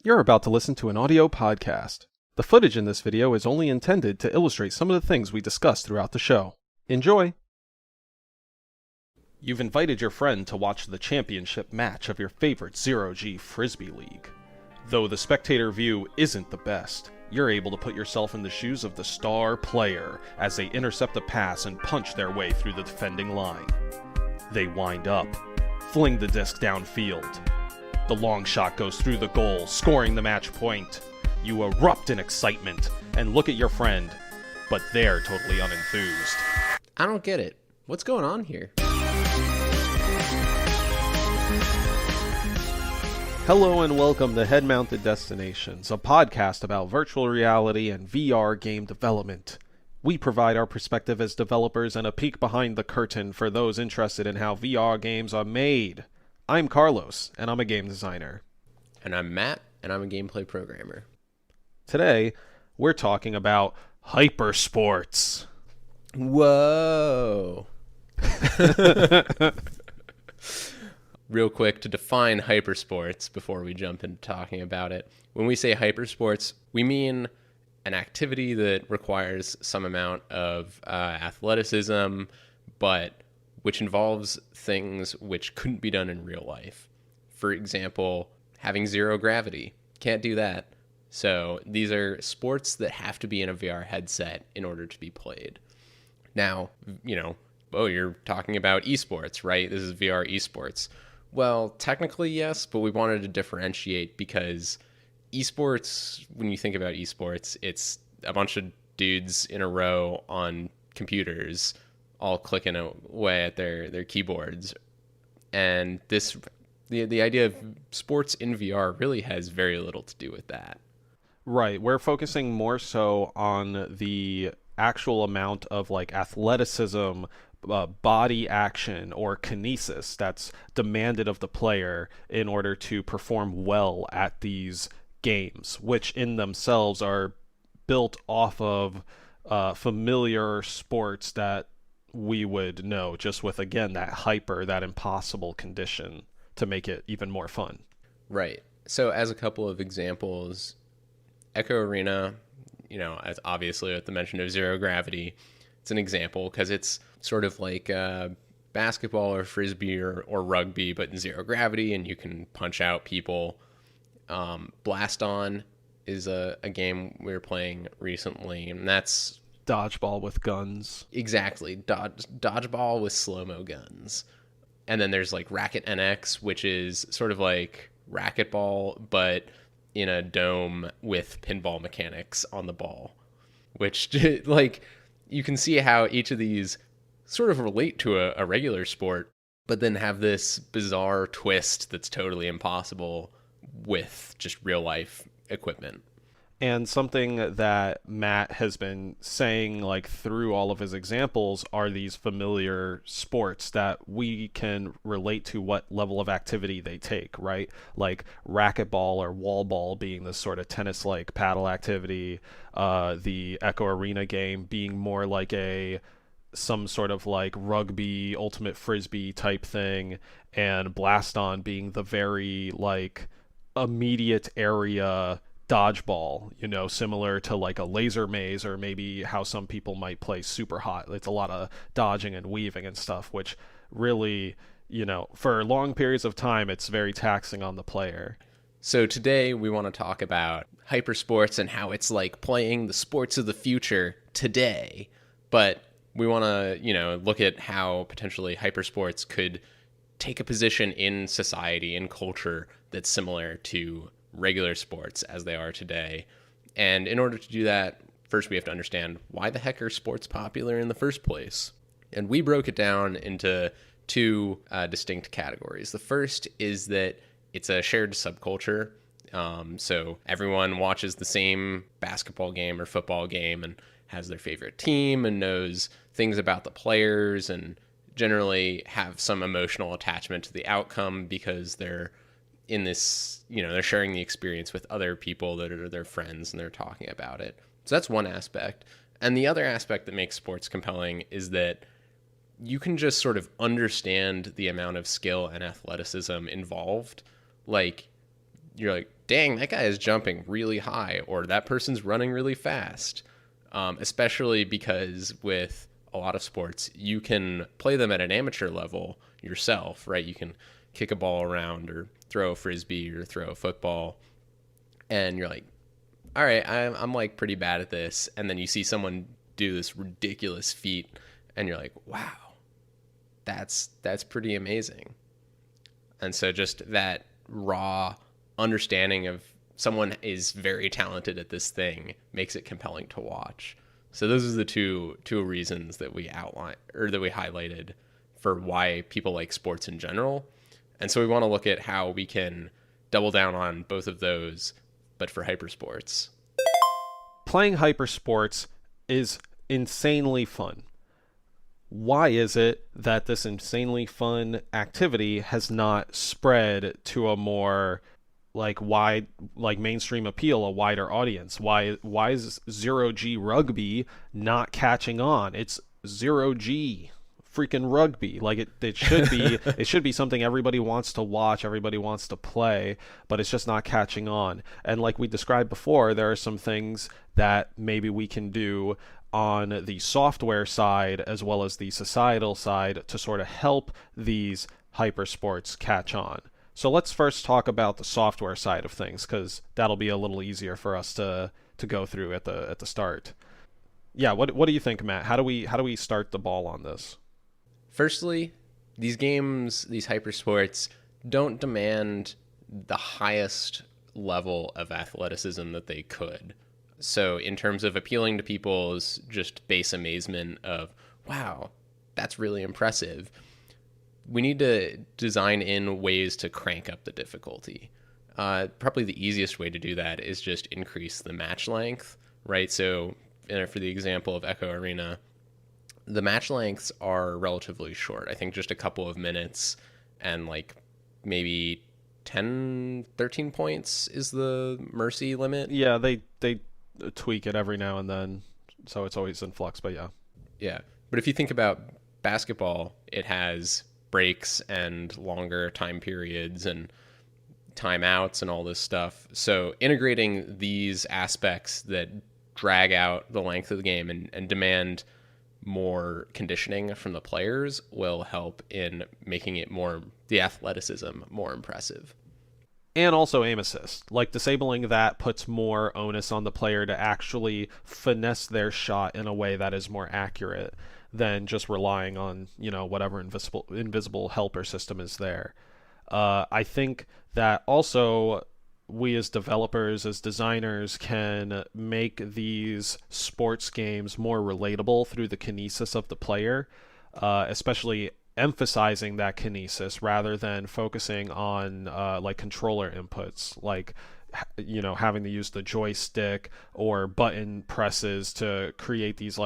You're about to listen to an audio podcast. The footage in this video is only intended to illustrate some of the things we discuss throughout the show. Enjoy! You've invited your friend to watch the championship match of your favorite Zero-G Frisbee League. Though the spectator view isn't the best, you're able to put yourself in the shoes of the star player as they intercept a pass and punch their way through the defending line. They wind up, fling the disc downfield. The long shot goes through the goal, scoring the match point. You erupt in excitement and look at your friend, but they're totally unenthused. I don't get it. What's going on here? Hello and welcome to Head-Mounted Destinations, a podcast about virtual reality and VR game development. We provide our perspective as developers and a peek behind the curtain for those interested in how VR games are made. I'm Carlos, and I'm a game designer. And I'm Matt, and I'm a gameplay programmer. Today, we're talking about Hypersports. Whoa! Real quick, to define Hypersports before we jump into talking about it. When we say Hypersports, we mean an activity that requires some amount of athleticism, but which involves things which couldn't be done in real life. For example, having zero gravity. Can't do that. So these are sports that have to be in a VR headset in order to be played. Now, you're talking about esports, right? This is VR esports. Well, technically, yes, but we wanted to differentiate because esports, when you think about esports, it's a bunch of dudes in a row on computers all clicking away at their keyboards. And the idea of sports in VR really has very little to do with that. Right, we're focusing more so on the actual amount of athleticism, body action, or kinesis that's demanded of the player in order to perform well at these games, which in themselves are built off of familiar sports that we would know, just with, again, that impossible condition to make it even more fun. Right. So as a couple of examples, Echo Arena, as obviously with the mention of zero gravity, it's an example because it's sort of like basketball or frisbee or rugby, but in zero gravity, and you can punch out people. Blaston is a game we were playing recently, and that's dodgeball with guns. Exactly. Dodgeball with slow-mo guns. And then there's Racket NX, which is sort of like racquetball, but in a dome with pinball mechanics on the ball. Which, you can see how each of these sort of relate to a regular sport, but then have this bizarre twist that's totally impossible with just real-life equipment. And something that Matt has been saying through all of his examples are these familiar sports that we can relate to what level of activity they take, right? Like racquetball or wall ball being this sort of tennis-like paddle activity, the Echo Arena game being more like some sort of rugby, ultimate frisbee type thing, and Blaston being the very immediate area dodgeball, similar to a laser maze, or maybe how some people might play Super Hot. It's a lot of dodging and weaving and stuff, which really, for long periods of time, it's very taxing on the player. So today we want to talk about Hypersports and how it's like playing the sports of the future today. But we want to, look at how potentially Hypersports could take a position in society and culture that's similar to regular sports as they are today. And in order to do that, first we have to understand why the heck are sports popular in the first place. And we broke it down into two distinct categories. The first is that it's a shared subculture. So everyone watches the same basketball game or football game and has their favorite team and knows things about the players and generally have some emotional attachment to the outcome because they're in this, they're sharing the experience with other people that are their friends and they're talking about it. So that's one aspect. And the other aspect that makes sports compelling is that you can just sort of understand the amount of skill and athleticism involved. you're like, dang, that guy is jumping really high, or that person's running really fast. Especially because with a lot of sports, you can play them at an amateur level yourself, right? You can kick a ball around or throw a frisbee or throw a football, and you're like, all right, I'm like pretty bad at this. And then you see someone do this ridiculous feat, and you're like, wow, that's pretty amazing. And so just that raw understanding of someone is very talented at this thing makes it compelling to watch. So those are the two reasons that we outlined, or that we highlighted, for why people like sports in general. And so we want to look at how we can double down on both of those, but for hypersports. Playing hypersports is insanely fun. Why is it that this insanely fun activity has not spread to a more wide, mainstream appeal, a wider audience? Why is 0G rugby not catching on? It's 0G freaking rugby. It should be it should be something everybody wants to watch, everybody wants to play, but it's just not catching on. And like we described before, there are some things that maybe we can do on the software side as well as the societal side to sort of help these hypersports catch on. So let's first talk about the software side of things, because that'll be a little easier for us to go through at the start. Yeah, what do you think, Matt? How do we start the ball on this? Firstly, these games, these hypersports, don't demand the highest level of athleticism that they could. So in terms of appealing to people's just base amazement of, wow, that's really impressive, we need to design in ways to crank up the difficulty. Probably the easiest way to do that is just increase the match length, right? So for the example of Echo Arena, the match lengths are relatively short. I think just a couple of minutes, and like maybe 10, 13 points is the mercy limit. Yeah, they tweak it every now and then, so it's always in flux, but yeah. Yeah. But if you think about basketball, it has breaks and longer time periods and timeouts and all this stuff. So integrating these aspects that drag out the length of the game and demand more conditioning from the players will help in making it the athleticism more impressive. And also aim assist. Disabling that puts more onus on the player to actually finesse their shot in a way that is more accurate than just relying on, whatever invisible helper system is there. I think that also we as developers, as designers, can make these sports games more relatable through the kinesis of the player, especially emphasizing that kinesis rather than focusing on controller inputs, having to use the joystick or button presses to create these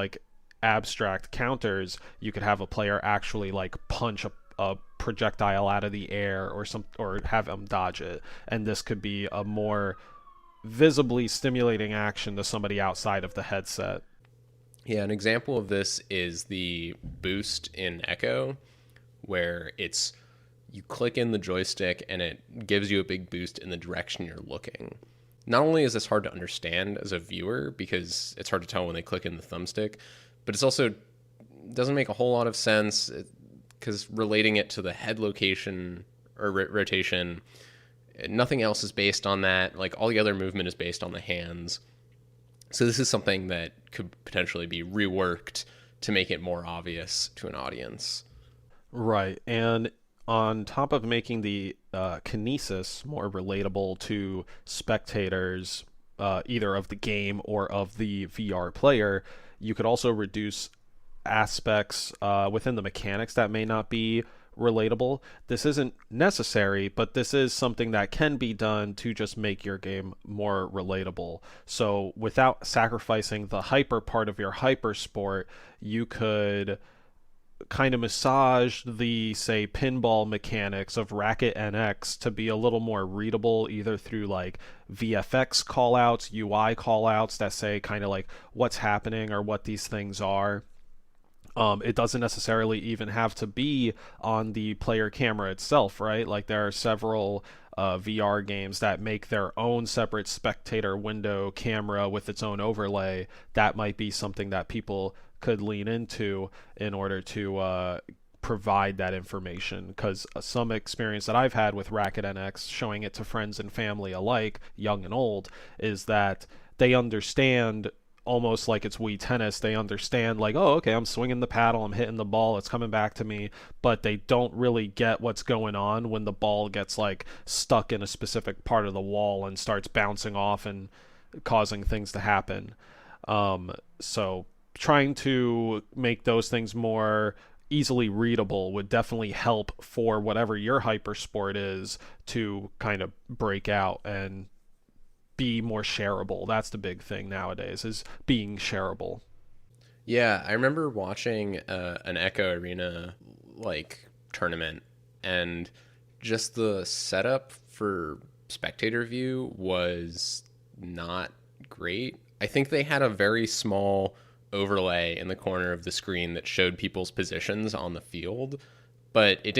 abstract counters. You could have a player actually punch a projectile out of the air or have them dodge it, and this could be a more visibly stimulating action to somebody outside of the headset. Yeah, an example of this is the boost in Echo, where you click in the joystick and it gives you a big boost in the direction you're looking. Not only is this hard to understand as a viewer because it's hard to tell when they click in the thumbstick, but it's also doesn't make a whole lot of sense because relating it to the head location or rotation, nothing else is based on that. All the other movement is based on the hands. So this is something that could potentially be reworked to make it more obvious to an audience. Right, and on top of making the kinesis more relatable to spectators, either of the game or of the VR player, you could also reduce aspects within the mechanics that may not be relatable. This isn't necessary, but this is something that can be done to just make your game more relatable. So without sacrificing the hyper part of your hypersport, you could kind of massage the, say, pinball mechanics of Racket NX to be a little more readable, either through VFX callouts, UI callouts that say kind of what's happening or what these things are. It doesn't necessarily even have to be on the player camera itself, right? There are several VR games that make their own separate spectator window camera with its own overlay, that might be something that people could lean into in order to provide that information. Because some experience that I've had with Racket NX, showing it to friends and family alike, young and old, is that they understand almost like it's Wii Tennis. They understand like, oh, okay, I'm swinging the paddle, I'm hitting the ball, it's coming back to me, but they don't really get what's going on when the ball gets like stuck in a specific part of the wall and starts bouncing off and causing things to happen. So trying to make those things more easily readable would definitely help for whatever your hypersport is to kind of break out and be more shareable. That's the big thing nowadays, is being shareable. Yeah, I remember watching an Echo Arena like tournament, and just the setup for spectator view was not great. I think they had a very small overlay in the corner of the screen that showed people's positions on the field, but it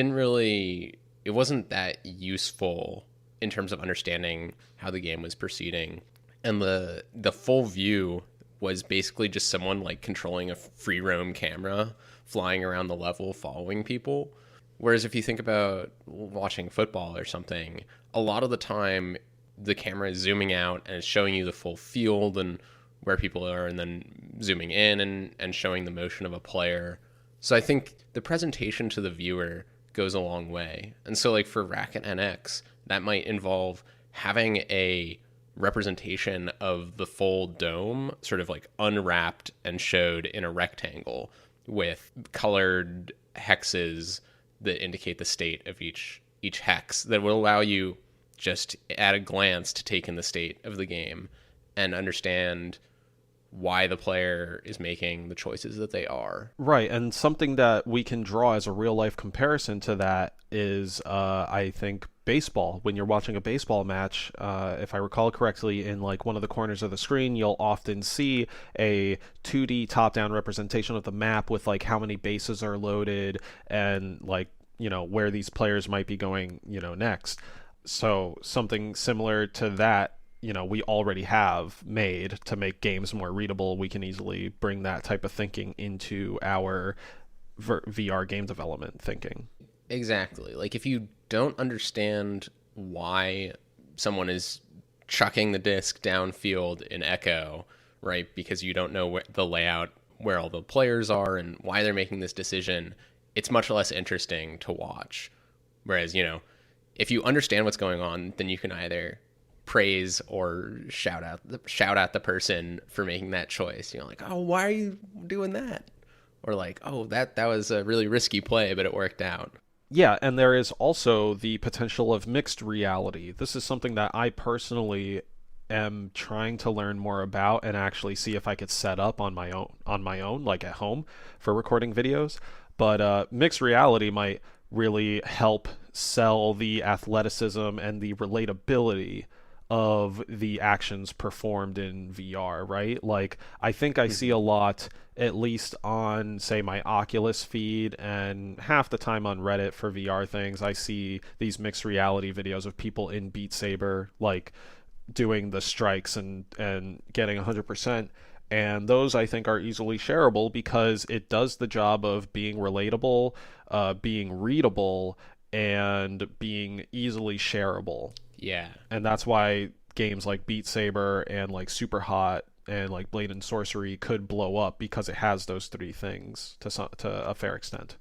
wasn't that useful in terms of understanding how the game was proceeding. And the full view was basically just someone like controlling a free roam camera flying around the level following people. Whereas if you think about watching football or something, a lot of the time the camera is zooming out and it's showing you the full field and where people are, and then zooming in and showing the motion of a player. So I think the presentation to the viewer goes a long way. And so like for Racket NX, that might involve having a representation of the full dome sort of like unwrapped and showed in a rectangle with colored hexes that indicate the state of each hex that will allow you just at a glance to take in the state of the game and understand why the player is making the choices that they are. Right, and something that we can draw as a real life comparison to that is, I think, baseball. When you're watching a baseball match, if I recall correctly, in like one of the corners of the screen, you'll often see a 2D top-down representation of the map with like how many bases are loaded and like, you know, where these players might be going, you know, next. So something similar to that, you know, we already have made to make games more readable. We can easily bring that type of thinking into our VR game development thinking. Exactly. Like if you don't understand why someone is chucking the disc downfield in Echo, right? Because you don't know the layout, where all the players are and why they're making this decision, it's much less interesting to watch. Whereas, you know, if you understand what's going on, then you can either praise or shout out the person for making that choice. You know, like, oh, why are you doing that? Or like, oh, that was a really risky play, but it worked out. Yeah, and there is also the potential of mixed reality. This is something that I personally am trying to learn more about and actually see if I could set up on my own, like at home for recording videos. But mixed reality might really help sell the athleticism and the relatability of the actions performed in VR, right? Like, I think I see a lot, at least on, say, my Oculus feed, and half the time on Reddit for VR things, I see these mixed reality videos of people in Beat Saber, like, doing the strikes and getting 100%. And those, I think, are easily shareable because it does the job of being relatable, being readable, and being easily shareable. Yeah. And that's why games like Beat Saber and like Super Hot and like Blade and Sorcery could blow up, because it has those three things to a fair extent.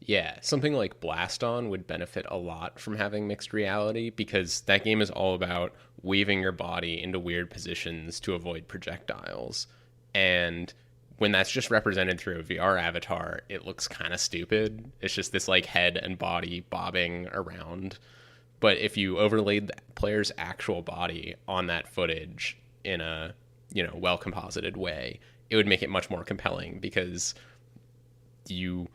Yeah, something like Blaston would benefit a lot from having mixed reality, because that game is all about weaving your body into weird positions to avoid projectiles. And when that's just represented through a VR avatar, it looks kind of stupid. It's just this like head and body bobbing around. But if you overlaid the player's actual body on that footage in a, you know, well composited way, it would make it much more compelling, because you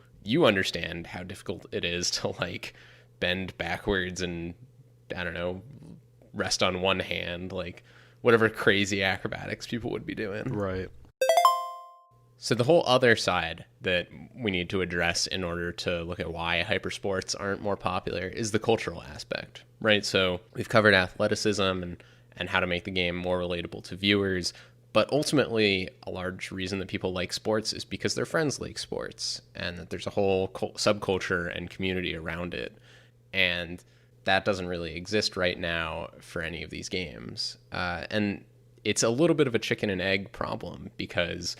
understand how difficult it is to like bend backwards and, I don't know, rest on one hand, like whatever crazy acrobatics people would be doing. Right. So the whole other side that we need to address in order to look at why hypersports aren't more popular is the cultural aspect, right? So we've covered athleticism and how to make the game more relatable to viewers. But ultimately, a large reason that people like sports is because their friends like sports and that there's a whole subculture and community around it. And that doesn't really exist right now for any of these games. And it's a little bit of a chicken and egg problem because...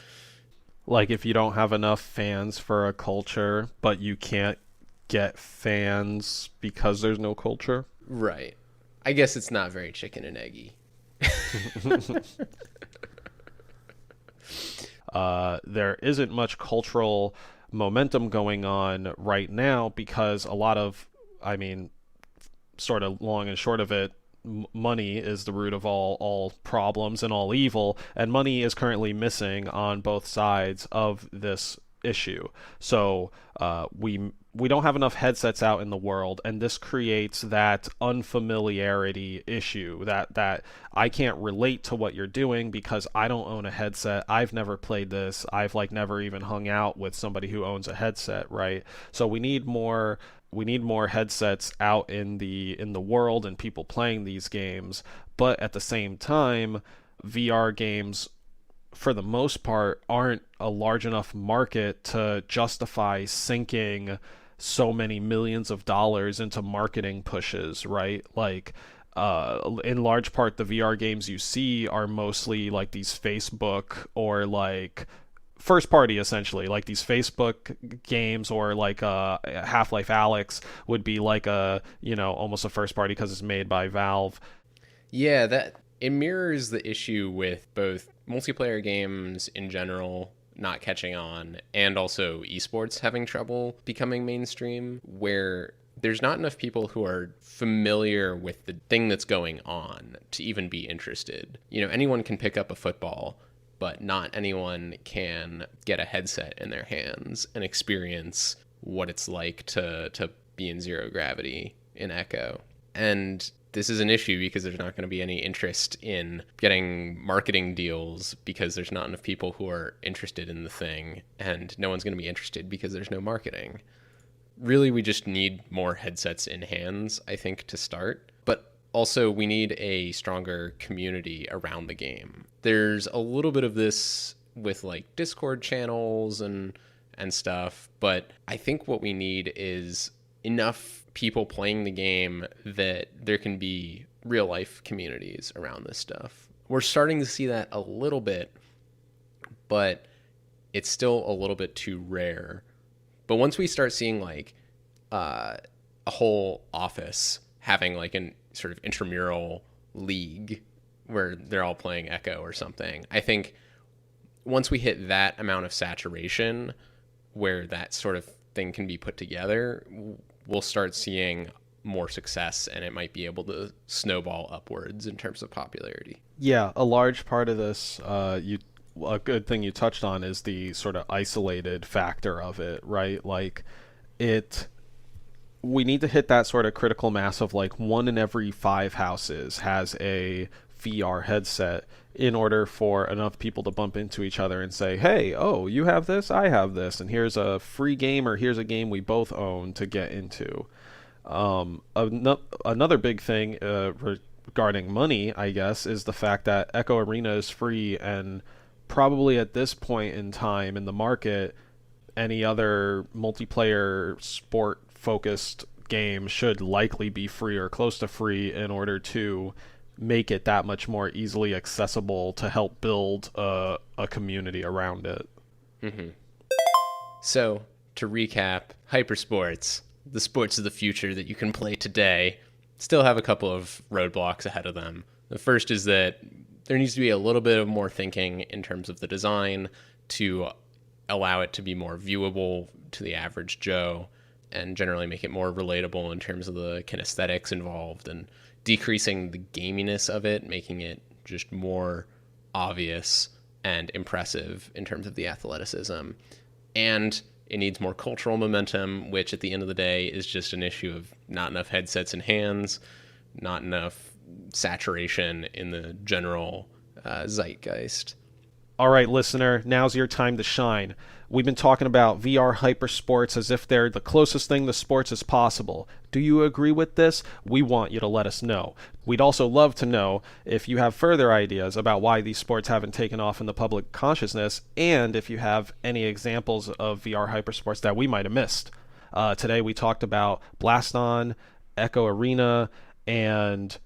Like if you don't have enough fans for a culture, but you can't get fans because there's no culture. Right. I guess it's not very chicken and eggy. There isn't much cultural momentum going on right now because a lot of, I mean, sort of long and short of it, money is the root of all problems and all evil, and money is currently missing on both sides of this issue. So we don't have enough headsets out in the world, and this creates that unfamiliarity issue that I can't relate to what you're doing because I don't own a headset. I've never played this. I've like never even hung out with somebody who owns a headset, right? So we need more headsets out in the world and people playing these games, but at the same time, VR games for the most part aren't a large enough market to justify sinking so many millions of dollars into marketing pushes, right? Like in large part the VR games you see are mostly like these Facebook or like first party, essentially, like these Facebook games, or like Half-Life Alyx would be like a, you know, almost a first party because it's made by Valve. Yeah, that it mirrors the issue with both multiplayer games in general not catching on and also esports having trouble becoming mainstream, where there's not enough people who are familiar with the thing that's going on to even be interested. You know, anyone can pick up a football, but not anyone can get a headset in their hands and experience what it's like to be in zero gravity in Echo. And this is an issue because there's not going to be any interest in getting marketing deals because there's not enough people who are interested in the thing, and no one's going to be interested because there's no marketing. Really, we just need more headsets in hands, I think, to start. But also, we need a stronger community around the game. There's a little bit of this with like Discord channels and stuff, but I think what we need is enough people playing the game that there can be real life communities around this stuff. We're starting to see that a little bit, but it's still a little bit too rare. But once we start seeing like a whole office having like an sort of intramural league where they're all playing Echo or something, I think once we hit that amount of saturation where that sort of thing can be put together, we'll start seeing more success, and it might be able to snowball upwards in terms of popularity. Yeah, a large part of this, a good thing you touched on is the sort of isolated factor of it, right? Like we need to hit that sort of critical mass of like 1 in every 5 houses has a VR headset in order for enough people to bump into each other and say, hey, oh, you have this, I have this, and here's a free game, or here's a game we both own to get into. Another big thing regarding money, I guess, is the fact that Echo Arena is free, and probably at this point in time in the market, any other multiplayer sport focused game should likely be free or close to free in order to make it that much more easily accessible to help build a community around it. Mm-hmm. So, to recap, Hypersports, the sports of the future that you can play today, still have a couple of roadblocks ahead of them. The first is that there needs to be a little bit of more thinking in terms of the design to allow it to be more viewable to the average Joe and generally make it more relatable in terms of the kinesthetics involved, and decreasing the gaminess of it, making it just more obvious and impressive in terms of the athleticism. And it needs more cultural momentum, which at the end of the day is just an issue of not enough headsets in hands, not enough saturation in the general zeitgeist. All right, listener, now's your time to shine. We've been talking about VR hypersports as if they're the closest thing to sports as possible. Do you agree with this? We want you to let us know. We'd also love to know if you have further ideas about why these sports haven't taken off in the public consciousness, and if you have any examples of VR hypersports that we might have missed. Today we talked about Blaston, Echo Arena, and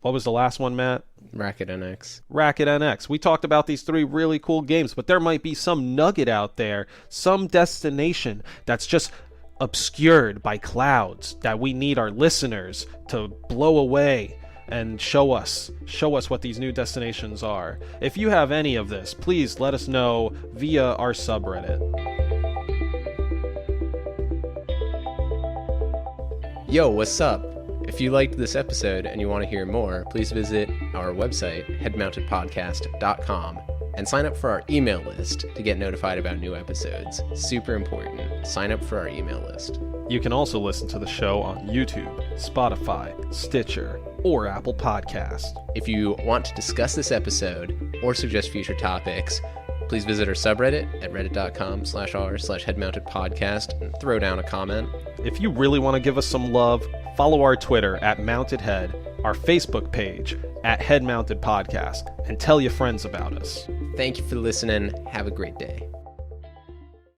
what was the last one, Matt? Racket NX. Racket NX. We talked about these 3 really cool games, but there might be some nugget out there, some destination that's just obscured by clouds that we need our listeners to blow away and show us what these new destinations are. If you have any of this, please let us know via our subreddit. Yo, what's up? If you liked this episode and you want to hear more, please visit our website, headmountedpodcast.com, and sign up for our email list to get notified about new episodes. Super important. Sign up for our email list. You can also listen to the show on YouTube, Spotify, Stitcher, or Apple Podcasts. If you want to discuss this episode or suggest future topics, please visit our subreddit at reddit.com/r/headmountedpodcast and throw down a comment. If you really want to give us some love, follow our Twitter at MountedHead, our Facebook page at Head Mounted Podcast, and tell your friends about us. Thank you for listening. Have a great day.